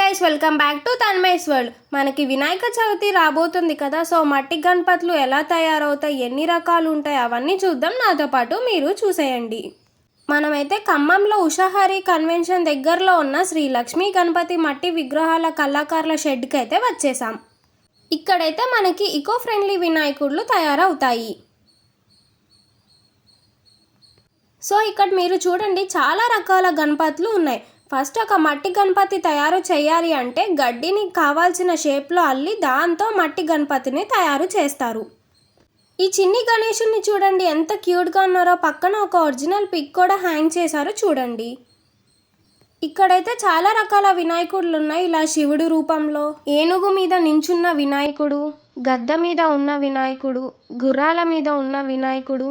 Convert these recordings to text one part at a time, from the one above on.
Guys, welcome back to Tanmay's world. మనకి వినాయక చవితి రాబోతుంది కదా. సో మట్టి గణపతులు ఎలా తయారవుతాయి, ఎన్ని రకాలు ఉంటాయి, అవన్నీ చూద్దాం. నాతో పాటు మీరు చూసేయండి. మనమైతే ఖమ్మంలో ఉషాహారి కన్వెన్షన్ దగ్గరలో ఉన్న శ్రీ లక్ష్మీ గణపతి మట్టి విగ్రహాల కళాకారుల షెడ్కి అయితే వచ్చేసాం. ఇక్కడైతే మనకి ఈకో ఫ్రెండ్లీ వినాయకుళ్ళు తయారవుతాయి. సో ఇక్కడ మీరు చూడండి, చాలా రకాల గణపతులు ఉన్నాయి. ఫస్ట్ ఒక మట్టి గణపతి తయారు చేయాలి అంటే గడ్డిని కావాల్సిన షేప్లో అల్లి దాంతో మట్టి గణపతిని తయారు చేస్తారు. ఈ చిన్ని గణేశుని చూడండి ఎంత క్యూట్గా ఉన్నారో. పక్కన ఒక ఒరిజినల్ పిక్ కూడా హ్యాంగ్ చేశారు చూడండి. ఇక్కడైతే చాలా రకాల వినాయకుడులు ఉన్నాయి. ఇలా శివుడు రూపంలో, ఏనుగు మీద నించున్న వినాయకుడు, గద్ద మీద ఉన్న వినాయకుడు, గుర్రాల మీద ఉన్న వినాయకుడు,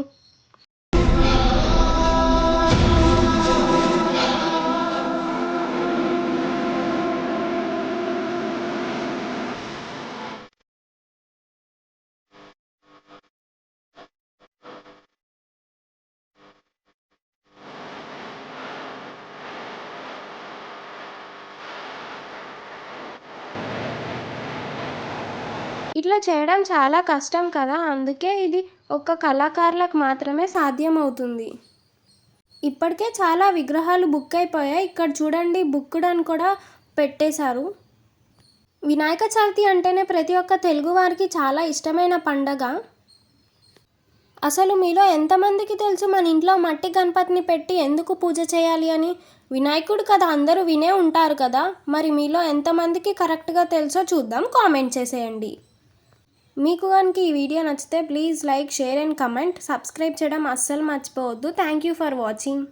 ఇట్లా చేయడం చాలా కష్టం కదా. అందుకే ఇది ఒక్క కళాకారులకు మాత్రమే సాధ్యమవుతుంది. ఇప్పటికే చాలా విగ్రహాలు బుక్ అయిపోయాయి. ఇక్కడ చూడండి, బుక్డ్ అని కూడా పెట్టేశారు. వినాయక చవితి అంటేనే ప్రతి ఒక్క తెలుగువారికి చాలా ఇష్టమైన పండగ. అసలు మీలో ఎంతమందికి తెలుసు మన ఇంట్లో మట్టి గణపతిని పెట్టి ఎందుకు పూజ చేయాలి అని? వినాయకుడు కదా, అందరూ వినే ఉంటారు కదా. మరి మీలో ఎంతమందికి కరెక్ట్గా తెలుసో చూద్దాం, కామెంట్ చేసేయండి. మీకు కనుక ఈ వీడియో నచ్చితే please like, share and comment. Subscribe చేయడం అస్సలు మర్చిపోవద్దు. Thank you for watching.